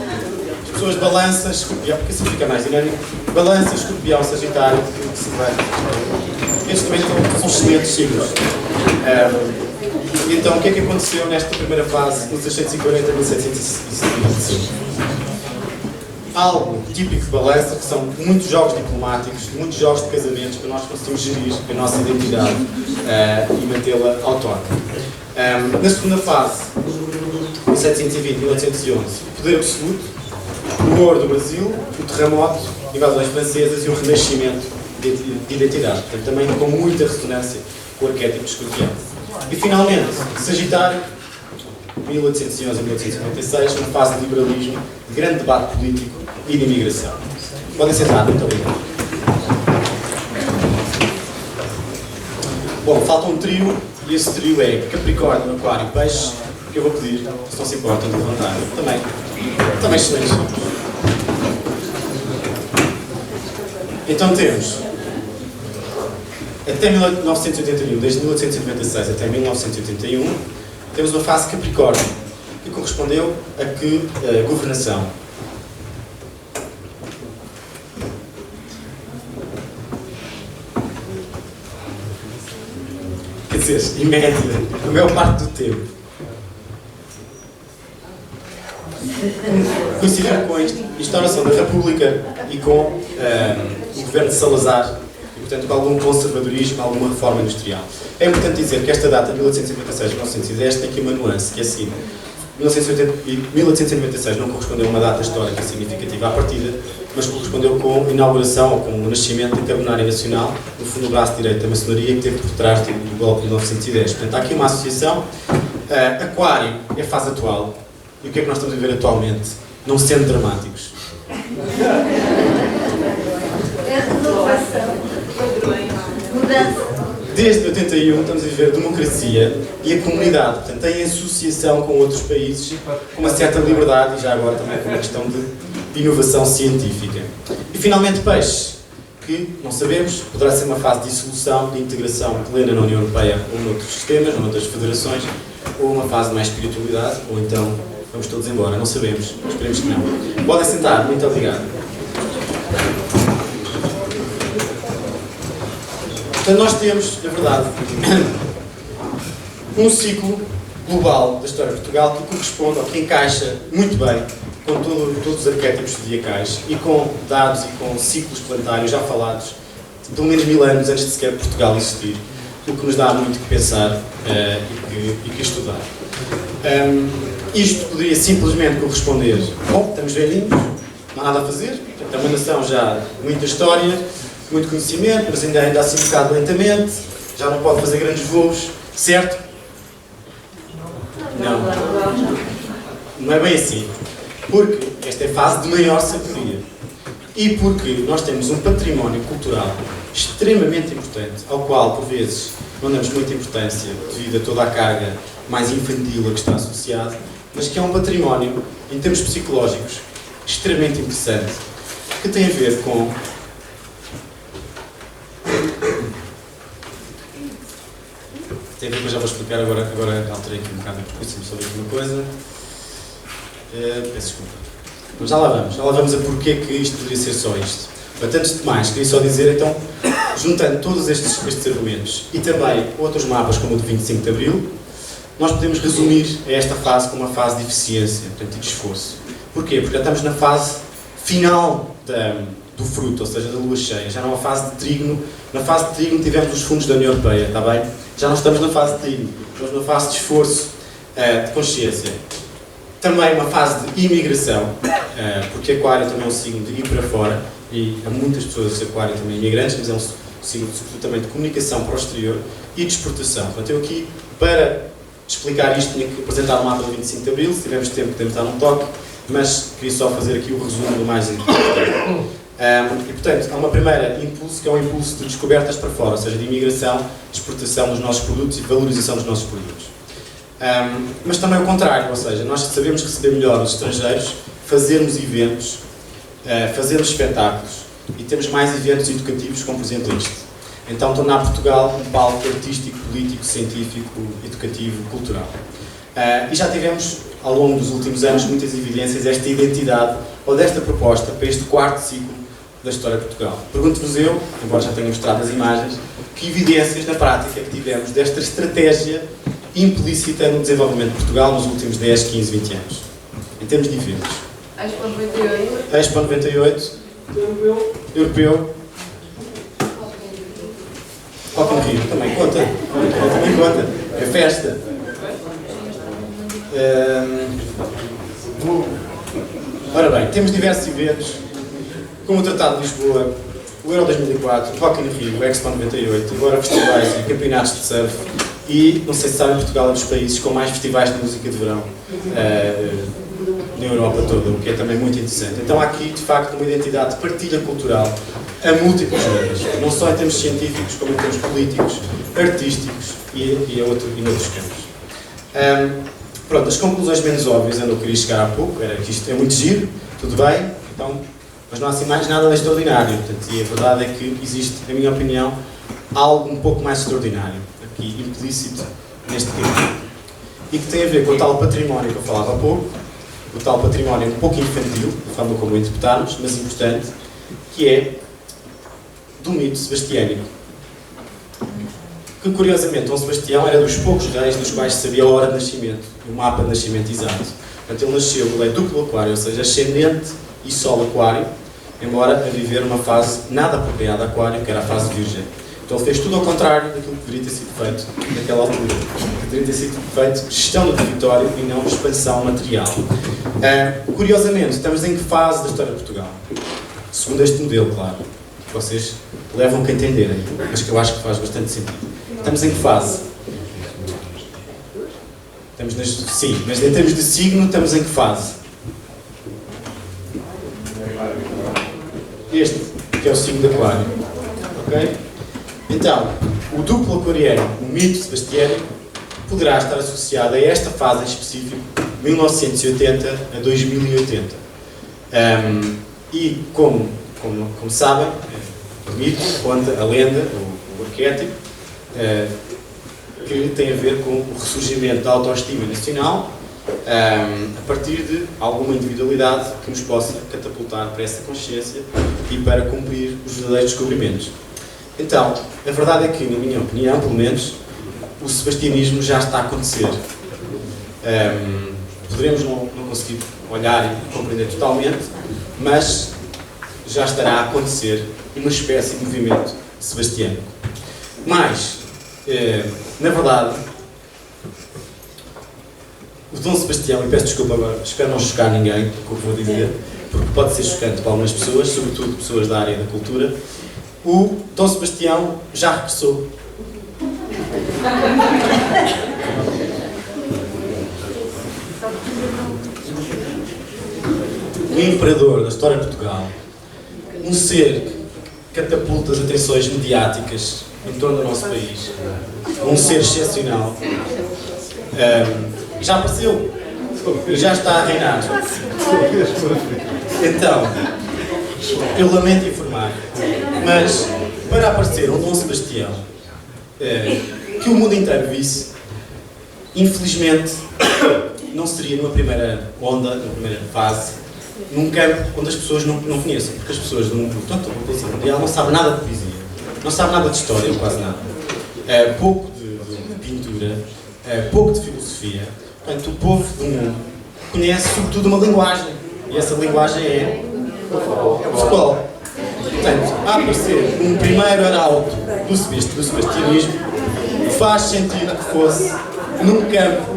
Speaker 2: as pessoas de Balança, Escorpião, porque assim fica mais dinâmico. Balança, Escorpião, Sagitário, que se vai. Estes também são excelentes signos. Então, o que é que aconteceu nesta primeira fase, 1640 a 1755? Algo típico de Balança, que são muitos jogos diplomáticos, muitos jogos de casamentos, para nós conseguirmos gerir a nossa identidade e mantê-la autónoma. Na segunda fase, 1720 e 1811, o poder absoluto, o ouro do Brasil, o terremoto, invasões francesas e o renascimento de identidade. Portanto, também com muita ressonância com o arquétipo de Escorpião. E finalmente, Sagitário, 1811 a 1856, uma fase de liberalismo, de grande debate político e de imigração. Podem sentar, muito obrigado. Bom, falta um trio, e esse trio é Capricórnio, Aquário e Peixe, que eu vou pedir, se não se importam, de levantar. Também excelentes. Então temos, até 1981, desde 1896 até 1981, temos uma fase Capricórnio, que correspondeu a que governação? Quer dizer, em média, a maior parte do tempo. Coincidiu com a instauração da República e com o governo de Salazar, e portanto com algum conservadorismo, alguma reforma industrial. É importante dizer que esta data, 1856 e 1910, tem aqui uma nuance, que é assim: 1896 não correspondeu a uma data histórica significativa à partida, mas correspondeu com a inauguração ou com o nascimento da Carbonária Nacional, no fundo o braço direito da maçonaria que teve por trás do golpe de 1910. Portanto, há aqui uma associação. Aquário é a fase atual. E o que é que nós estamos a viver atualmente? Não sendo dramáticos.
Speaker 4: É renovação, mudança.
Speaker 2: Desde 81 estamos a viver democracia e a comunidade, portanto, em associação com outros países, com uma certa liberdade e já agora também com uma questão de inovação científica. E finalmente peixe, que não sabemos, poderá ser uma fase de dissolução, de integração plena na União Europeia ou noutros sistemas, ou noutras federações, ou uma fase de mais espiritualidade, ou então vamos todos embora, não sabemos, esperemos que não. Podem sentar, muito obrigado. Portanto, nós temos, na verdade, um ciclo global da história de Portugal que corresponde ou que encaixa muito bem com todos os arquétipos zodiacais e com dados e com ciclos planetários já falados de pelo menos 1000 anos antes de sequer Portugal existir, o que nos dá muito que pensar e que estudar. Isto poderia simplesmente corresponder, bom, estamos velhinhos, não há nada a fazer, é uma nação já de muita história, muito conhecimento, mas ainda anda assim um bocado lentamente, já não pode fazer grandes voos, certo? Não. Não é bem assim. Porque esta é a fase de maior sabedoria. E porque nós temos um património cultural extremamente importante, ao qual, por vezes, não damos muita importância devido a toda a carga mais infantil a que está associado, mas que é um património, em termos psicológicos, extremamente interessante, que tem a ver com já vou explicar, agora alterei aqui um bocado a percurso sobre aqui uma coisa. Peço desculpa. Mas já lá vamos a porquê que isto poderia ser só isto. Portanto, antes de mais, queria só dizer, então, juntando todos estes argumentos e também outros mapas, como o de 25 de Abril, nós podemos resumir esta fase como uma fase de eficiência, portanto, de esforço. Porquê? Porque já estamos na fase final do fruto, ou seja, da lua cheia, já não há fase de trígono. Na fase de trígono tivemos os fundos da União Europeia, está bem? Já não estamos na fase de trígono, estamos na fase de esforço, de consciência. Também uma fase de imigração, porque Aquário também é um signo de ir para fora, e há muitas pessoas de Aquário também imigrantes, mas é um signo sobretudo também de comunicação para o exterior e de exportação. Portanto, eu aqui, para explicar isto, tinha que apresentar o mapa do 25 de Abril, se tivermos tempo podemos dar um toque, mas queria só fazer aqui o resumo do mais importante. E, portanto, há uma primeira impulso, que é um impulso de descobertas para fora, ou seja, de imigração, de exportação dos nossos produtos e valorização dos nossos produtos. Mas também o contrário, ou seja, nós sabemos receber melhor os estrangeiros, fazermos eventos, fazermos espetáculos e temos mais eventos educativos, como por exemplo este. Então, tornar Portugal um palco artístico, político, científico, educativo, cultural. E já tivemos, ao longo dos últimos anos, muitas evidências desta identidade ou desta proposta para este quarto ciclo da história de Portugal. Pergunto-vos eu, embora já tenha mostrado as imagens, que evidências na prática que tivemos desta estratégia implícita no desenvolvimento de Portugal nos últimos 10, 15, 20 anos, em termos de eventos.
Speaker 4: Expo 98.
Speaker 2: Expo 98. Europeu. Rock in Rio, também conta. Também conta. É festa. Ora bem, temos diversos eventos, como o Tratado de Lisboa, o Euro 2004, o Rock in Rio, o Expo 98, agora festivais e campeonatos de surf. E, não sei se sabem, Portugal é um dos países com mais festivais de música de verão na Europa toda, o que é também muito interessante. Então há aqui, de facto, uma identidade de partilha cultural a múltiplos níveis, não só em termos científicos, como em termos políticos, artísticos e noutros campos. Pronto, as conclusões menos óbvias, onde eu queria chegar há pouco, era que isto é muito giro, tudo bem, então, mas não há assim mais nada de extraordinário. Portanto, e a verdade é que existe, na minha opinião, algo um pouco mais extraordinário, aqui implícito neste tema, e que tem a ver com o tal património que eu falava há pouco, o tal património um pouco infantil, da forma como o interpretarmos, mas importante, que é do mito sebastiânico. Que, curiosamente, Dom Sebastião era dos poucos reis dos quais se sabia a hora de nascimento, o mapa de nascimento exato. Portanto, ele nasceu, ele é duplo aquário, ou seja, ascendente e sol aquário, embora a viver uma fase nada apropriada a aquário, que era a fase virgem. Então ele fez tudo ao contrário daquilo que deveria ter sido feito naquela altura. Que deveria ter sido feito gestão do território e não expansão material. Curiosamente, estamos em que fase da história de Portugal? segundo este modelo, claro, que vocês levam a entenderem, mas que eu acho que faz bastante sentido. Estamos em que fase? Sim, mas em termos de signo, estamos em que fase? Este, que é o signo de Aquário. Ok? Então, o duplo aquariano, o mito sebastiânico, poderá estar associado a esta fase em específico, 1980 a 2080. E como sabem, o mito conta a lenda, o arquétipo, que tem a ver com o ressurgimento da autoestima nacional a partir de alguma individualidade que nos possa catapultar para essa consciência e para cumprir os verdadeiros descobrimentos. Então, a verdade é que, na minha opinião, pelo menos, o sebastianismo já está a acontecer. Poderemos não conseguir olhar e compreender totalmente, mas já estará a acontecer uma espécie de movimento sebastiânico. Mas, na verdade, o Dom Sebastião, e peço desculpa agora, espero não chocar ninguém com o que vou dizer, porque pode ser chocante para algumas pessoas, sobretudo pessoas da área da cultura, o Dom Sebastião já regressou. O imperador da história de Portugal, um ser que catapulta as atenções mediáticas em torno do nosso país, um ser excepcional, já apareceu e já está a reinar. Então, eu lamento informar, mas para aparecer um Dom Sebastião que o mundo inteiro visse, infelizmente não seria numa primeira onda, numa primeira fase, num campo onde as pessoas não conheçam, porque as pessoas do mundo, tanto da população mundial, não sabem nada de poesia, não sabem nada de história, quase nada. Pouco de pintura, pouco de filosofia. Portanto, o povo do mundo conhece sobretudo uma linguagem, e essa linguagem é o futebol. Portanto, a aparecer um primeiro arauto do sebastianismo, faz sentido que fosse num campo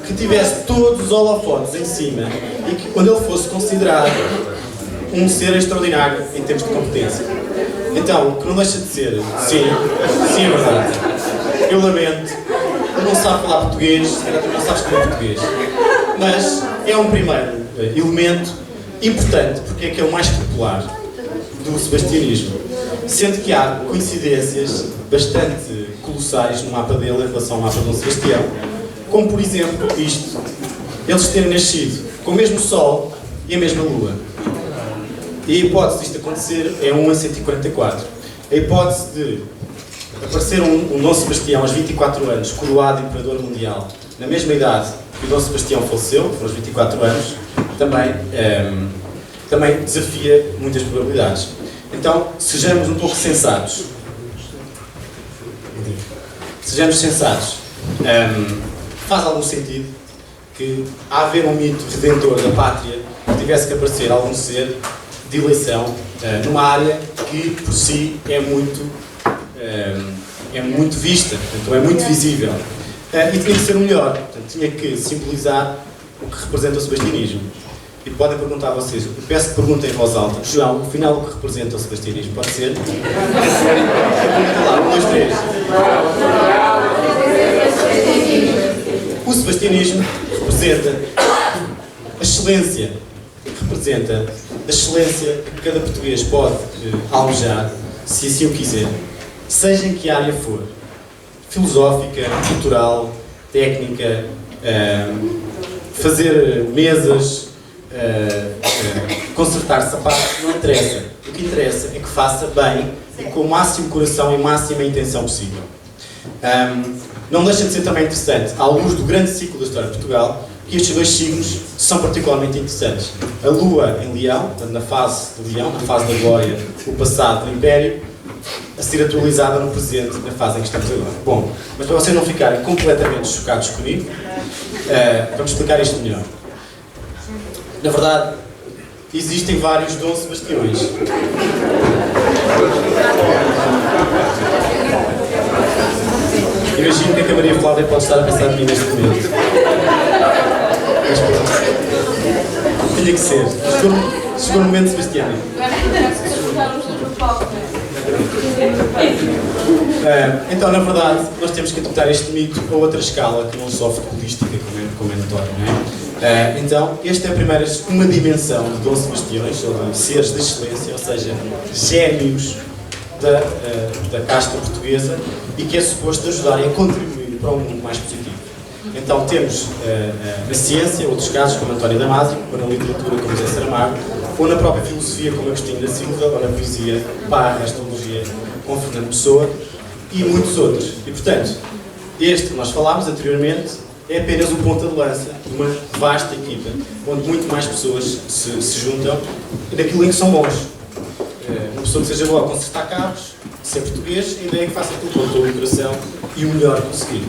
Speaker 2: que tivesse todos os holofotes em cima e que, quando ele fosse considerado um ser extraordinário em termos de competência. Então, que não deixa de ser, sim, é verdade. Eu lamento, ele não sabe falar português, se calhar não sabe escrever português, mas é um primeiro elemento importante, porque é que é o mais popular do sebastianismo, sendo que há coincidências bastante colossais no mapa dele em relação ao mapa de Dom Sebastião, como por exemplo isto, eles terem nascido com o mesmo Sol e a mesma Lua. E a hipótese disto acontecer é 1 a 144. A hipótese de aparecer um Dom Sebastião aos 24 anos, coroado Imperador Mundial, na mesma idade que o Dom Sebastião faleceu, foram aos 24 anos, também desafia muitas probabilidades. Então, sejamos um pouco sensatos. Sejamos sensatos. Faz algum sentido que, a haver um mito redentor da pátria, tivesse que aparecer algum ser de eleição numa área que, por si, é muito vista, portanto, é muito visível. E tinha que ser o melhor, portanto, tinha que simbolizar o que representa o sebastianismo. E podem perguntar a vocês, eu peço que perguntem em voz alta, João, afinal o que representa o sebastianismo? Pode ser? Pergunta lá, 1, 2, 3. O sebastianismo representa a excelência, representa a excelência que cada português pode almejar, se assim o quiser, seja em que área for, filosófica, cultural, técnica, fazer mesas, consertar sapatos, não interessa. O que interessa é que faça bem e com o máximo coração e máxima intenção possível. Não deixa de ser também interessante, à luz do grande ciclo da história de Portugal, que estes dois signos são particularmente interessantes. A Lua em Leão, portanto, na fase de Leão, na fase da glória, o passado do Império, a ser atualizada no presente, na fase em que estamos agora. Bom, mas para vocês não ficarem completamente chocados comigo, vamos explicar isto melhor. Na verdade, existem vários Dom Sebastiões. Imagino que a Maria Flávia pode estar a pensar em mim neste momento. Tinha que ser. Chegou o momento, Sebastião. Então, na verdade, nós temos que adaptar este mito a outra escala, que não só futebolística, como é notório, não é? Então, esta é apenas uma dimensão de Dom Sebastiões, ou de seres de excelência, ou seja, génios da casta portuguesa, e que é suposto ajudar a contribuir para um mundo mais positivo. Então temos na ciência, outros casos como António Damasio, ou na literatura como José Saramago, ou na própria filosofia como Agostinho da Silva, ou na poesia, na astrologia com Fernando Pessoa, e muitos outros. E portanto, este que nós falámos anteriormente é apenas o ponta de lança de uma vasta equipa, onde muito mais pessoas se juntam naquilo em que são bons. Uma pessoa que seja boa a consertar carros, ser português, a ideia é que faça tudo com todo o coração e o melhor conseguir.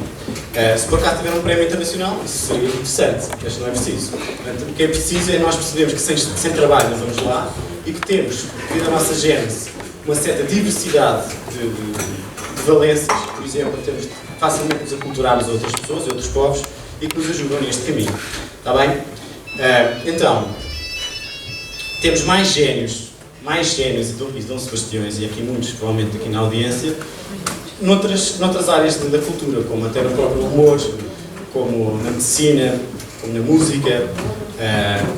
Speaker 2: Se por acaso tiver um prémio internacional, isso seria interessante, mas não é preciso. Portanto, o que é preciso é nós percebermos que sem trabalho não vamos lá e que temos, devido à nossa gênese, uma certa diversidade de valências, por exemplo, temos facilmente nos aculturarmos a outras pessoas, a outros povos, e que nos ajudam neste caminho. Está bem? Então, temos mais génios e Dom Sebastiões, e aqui muitos, provavelmente aqui na audiência, noutras áreas da cultura, como até no próprio humor, como na medicina, como na música,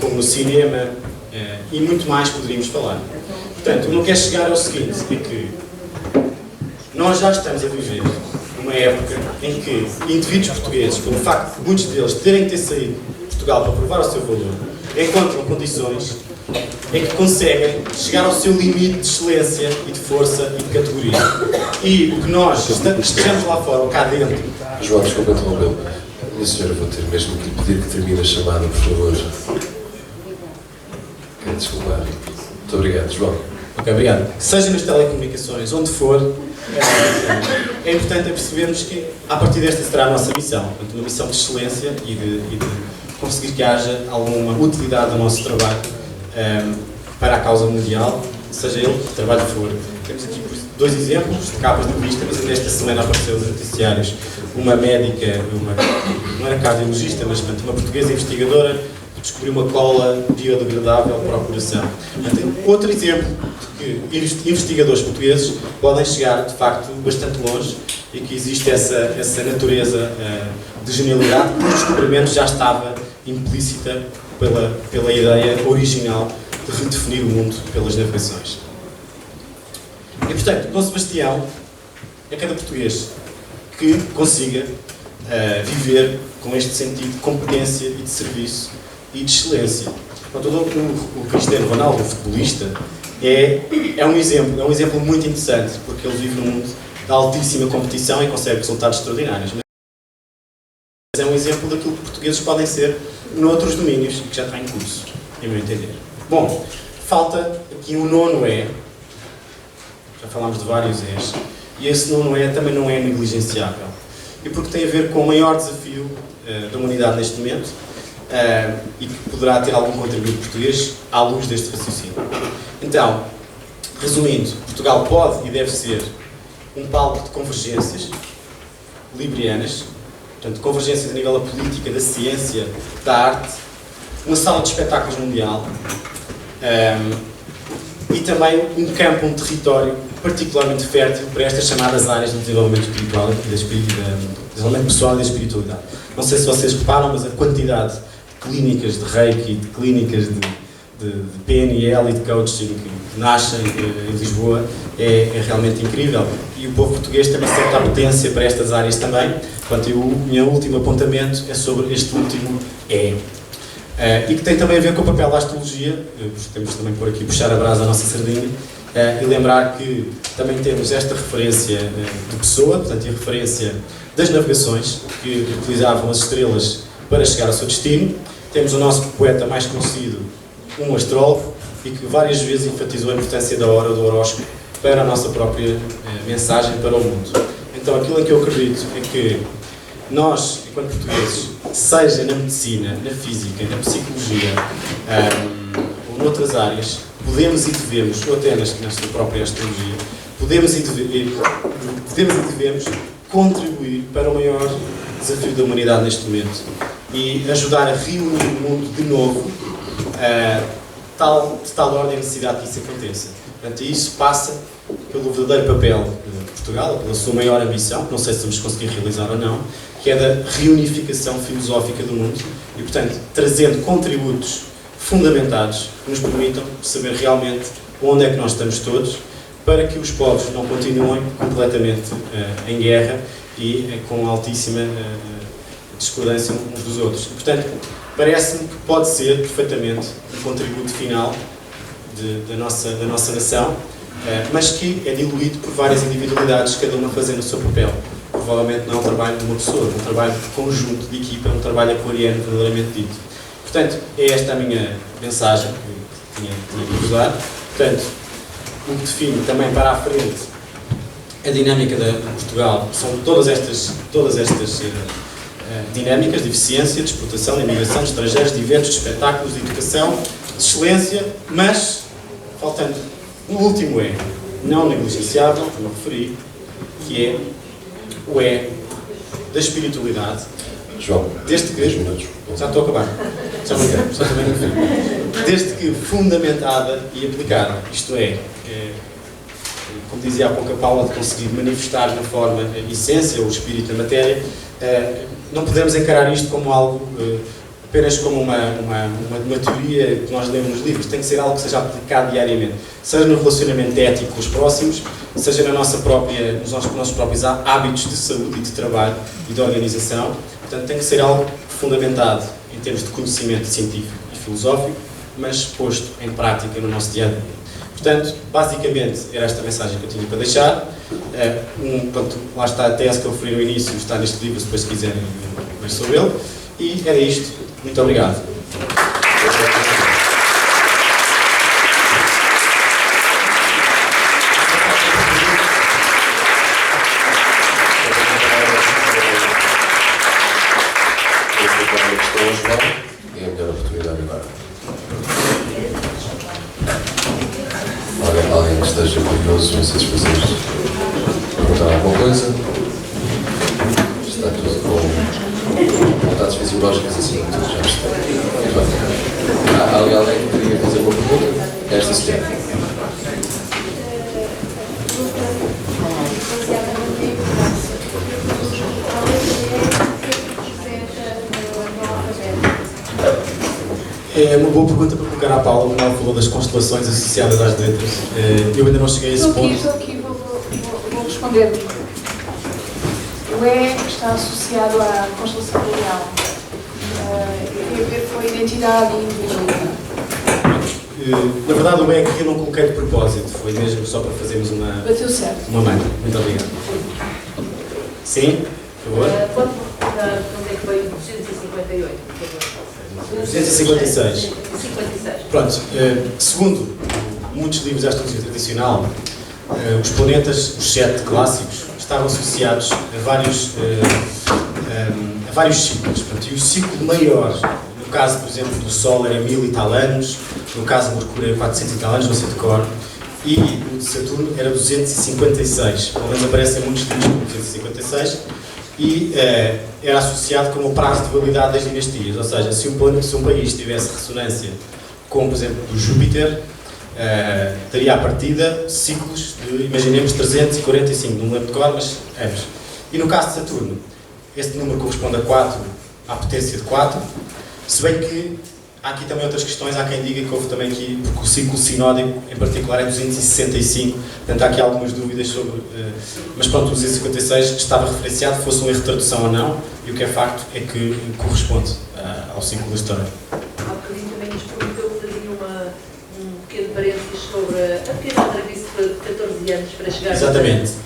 Speaker 2: como no cinema, e muito mais poderíamos falar. Portanto, o que eu quero chegar ao seguinte, é que nós já estamos a viver numa época em que indivíduos portugueses, pelo facto de muitos deles terem que ter saído de Portugal para provar o seu valor, encontram condições em que conseguem chegar ao seu limite de excelência e de força e de categoria. E o que nós estejamos lá fora, ou cá dentro...
Speaker 1: João, desculpa interromper. Minha senhora, vou ter mesmo que lhe pedir que termine a chamada, por favor. Quero desculpar. Muito obrigado, João.
Speaker 2: Ok, obrigado. Seja nas telecomunicações, onde for, é importante percebermos que, a partir desta será a nossa missão. Portanto, uma missão de excelência e de conseguir que haja alguma utilidade do nosso trabalho para a causa mundial, seja ele que trabalho for. Temos aqui dois exemplos de capas de revista, mas até esta semana apareceu nos noticiários uma médica, não era cardiologista, mas uma portuguesa investigadora que descobriu uma cola biodegradável para o coração. Outro exemplo de que investigadores portugueses podem chegar, de facto, bastante longe e que existe essa natureza de genialidade que, os descobrimentos já estava implícita pela ideia original de redefinir o mundo pelas navegações. E, portanto, Dom Sebastião é cada português que consiga viver com este sentido de competência e de serviço e de excelência. Portanto, o Cristiano Ronaldo, o futebolista, é um exemplo muito interessante, porque ele vive num mundo de altíssima competição e consegue resultados extraordinários. Mas é um exemplo daquilo que portugueses podem ser noutros domínios que já está em curso, em meu entender. Bom, falta aqui um nono E, já falámos de vários E's, e esse nono E também não é negligenciável. E porque tem a ver com o maior desafio da humanidade neste momento, e que poderá ter algum contributo português à luz deste raciocínio. Então, resumindo, Portugal pode e deve ser um palco de convergências librianas, portanto, convergências a nível da política, da ciência, da arte, uma sala de espetáculos mundial, e também um campo, um território particularmente fértil para estas chamadas áreas do desenvolvimento espiritual e do desenvolvimento pessoal e da espiritualidade. Não sei se vocês reparam, mas a quantidade de clínicas de Reiki, de clínicas de PNL e de coaching que nascem em Lisboa é realmente incrível. E o povo português tem uma certa apetência para estas áreas também. Portanto, o meu último apontamento é sobre este último E. E que tem também a ver com o papel da astrologia. Temos também por aqui puxar a brasa à nossa sardinha e lembrar que também temos esta referência de Pessoa, portanto, a referência das navegações que utilizavam as estrelas para chegar ao seu destino. Temos o nosso poeta mais conhecido, um astrólogo, e que várias vezes enfatizou a importância da hora do horóscopo para a nossa própria mensagem para o mundo. Então, aquilo em que eu acredito é que nós, enquanto portugueses, seja na medicina, na física, na psicologia ou noutras áreas, podemos e devemos, ou até nesta própria astrologia, podemos e devemos contribuir para o maior desafio da humanidade neste momento e ajudar a reunir o mundo de novo de tal ordem a necessidade que isso aconteça. Portanto, isso passa pelo verdadeiro papel de Portugal, pela sua maior ambição, que não sei se vamos conseguir realizar ou não, que é da reunificação filosófica do mundo e, portanto, trazendo contributos fundamentados que nos permitam saber realmente onde é que nós estamos todos, para que os povos não continuem completamente em guerra e com altíssima discordância uns dos outros. E, portanto, parece-me que pode ser perfeitamente um contributo final da nossa nação, mas que é diluído por várias individualidades, cada uma fazendo o seu papel. Provavelmente não é um trabalho de uma pessoa, é um trabalho de conjunto, de equipa, é um trabalho aquariano verdadeiramente dito. Portanto, é esta a minha mensagem que tinha de vos dar. Portanto, o que define também para a frente a dinâmica de Portugal são todas estas dinâmicas de eficiência, de exportação, de imigração, de estrangeiros, de eventos, de espetáculos, de educação, de excelência, mas, faltando o último E, não negligenciável, como eu referi, que é o E da espiritualidade.
Speaker 1: João,
Speaker 2: desde que
Speaker 1: 10 minutos.
Speaker 2: Já estou a acabar. Já estou bem no fim. Desde que fundamentada e aplicada, isto é, como dizia há pouco a Paula, de conseguir manifestar na forma a essência, o espírito da matéria, não podemos encarar isto como algo, apenas como uma teoria que nós lemos nos livros. Tem que ser algo que seja aplicado diariamente, seja no relacionamento ético com os próximos, seja nos nossos próprios hábitos de saúde e de trabalho e de organização. Portanto, tem que ser algo fundamentado em termos de conhecimento científico e filosófico, mas posto em prática no nosso dia a dia. Portanto, basicamente, era esta mensagem que eu tinha para deixar. Lá está a tese que eu referi no início, está neste livro, se depois quiserem ver sobre ele. E era isto. Muito obrigado.
Speaker 1: É a melhor oportunidade agora. Alguém que esteja curioso em satisfazer perguntar alguma coisa? Está tudo com vontades fisiológicas acima de tudo, já está. Muito bem. Há alguém que queria fazer uma pergunta? Esta senhora.
Speaker 2: É uma boa pergunta para colocar à Paula, quando ela falou das constelações associadas às letras. Eu ainda não cheguei a esse ponto.
Speaker 5: Estou aqui, vou responder. O E está associado à constelação real. Tem a ver com a identidade e individualidade.
Speaker 2: Na verdade, o E que eu não coloquei de propósito, foi mesmo só para fazermos
Speaker 5: Bateu certo.
Speaker 2: uma manha. Muito obrigado. Sim, por favor.
Speaker 4: Pode recordar onde é que foi 258, por favor?
Speaker 2: 256.
Speaker 4: 56.
Speaker 2: Pronto, segundo muitos livros da astrologia tradicional, os planetas, os 7 clássicos, estavam associados a vários ciclos. Portanto, e o ciclo maior, no caso, por exemplo, do Sol era 1000 e tal anos, no caso de Mercúrio era 400 e tal anos, não sei de cor, e o de Saturno era 256. Pelo menos aparecem muitos livros com 256. E era associado com o prazo de validade das dinastias, ou seja, se um país tivesse ressonância com, por exemplo, do Júpiter, teria à partida ciclos de, imaginemos, 345, não me lembro de cor, mas anos. E no caso de Saturno, este número corresponde a 4, à potência de 4, se bem que há aqui também outras questões, há quem diga que houve também aqui, porque o ciclo sinódico em particular é 265, portanto há aqui algumas dúvidas sobre, mas pronto, o 256 estava referenciado, fosse um erro de tradução ou não, e o que é facto é que corresponde ao ciclo da história.
Speaker 4: Há bocadinho também nos perguntou, fazia um pequeno parênteses sobre a pequena entrevista de 14 anos para chegar...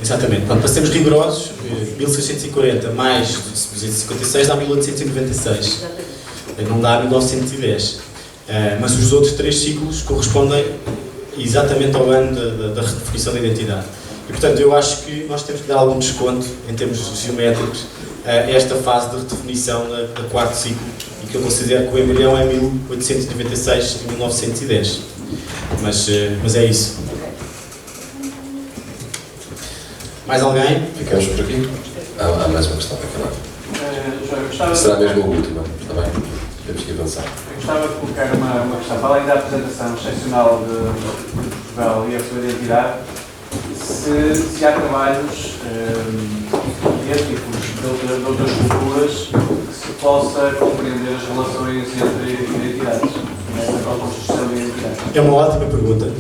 Speaker 2: Exatamente. Portanto, para sermos rigorosos, 1640 mais 256 dá 1896.
Speaker 4: Exatamente.
Speaker 2: Não dá 1910. Mas os outros 3 ciclos correspondem exatamente ao ano da redefinição da identidade. E, portanto, eu acho que nós temos que dar algum desconto, em termos geométricos, a esta fase de redefinição da quarto ciclo, e que eu considero que o embrião é 1896 e 1910. Mas é isso. Mais alguém?
Speaker 1: Ficamos por aqui. Há mais uma questão para acabar. Será mesmo a última, está bem? temos que avançar.
Speaker 6: Eu gostava de colocar uma questão. Para além da apresentação excepcional de Portugal e a sua identidade, se há trabalhos idênticos de outras culturas que se possa compreender as relações entre identidades, nessa construção de identidade.
Speaker 2: É uma ótima pergunta.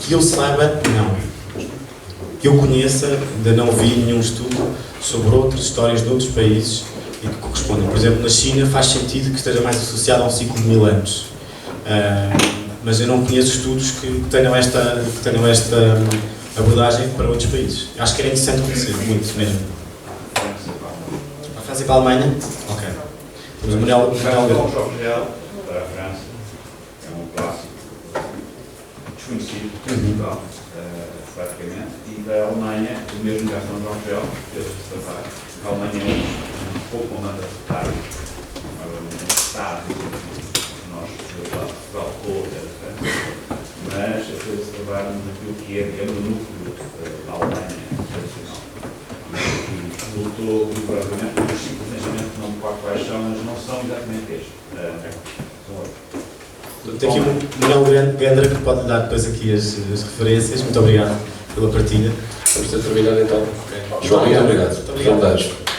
Speaker 2: Que eu saiba, não. Que eu conheça, ainda não vi nenhum estudo sobre outras histórias de outros países e que correspondem. Por exemplo, na China faz sentido que esteja mais associado a um ciclo de 1000 anos. Mas eu não conheço estudos que tenham esta abordagem para outros países. Acho que era interessante conhecer, muito mesmo. A França e para a Alemanha? Ok. Temos o Manuel
Speaker 3: Vamos ao real, para a França, é um clássico desconhecido em Portugal, praticamente, e da Alemanha, o mesmo Gastão Rangel, a Alemanha é um pouco mandatário, um Estado, nós, Portugal, mas eles trabalham naquilo que é, digamos, o núcleo da Alemanha tradicional. E lutou rigorosamente por simplesmente não me recordo quais são, mas não são exatamente estes. São outros.
Speaker 2: Tem aqui o Manuel Gendra que pode dar depois aqui as referências. Muito obrigado pela partilha.
Speaker 1: Vamos ter terminado então.
Speaker 2: Okay.
Speaker 1: João, muito obrigado.
Speaker 2: Muito obrigado.
Speaker 1: João Danjo.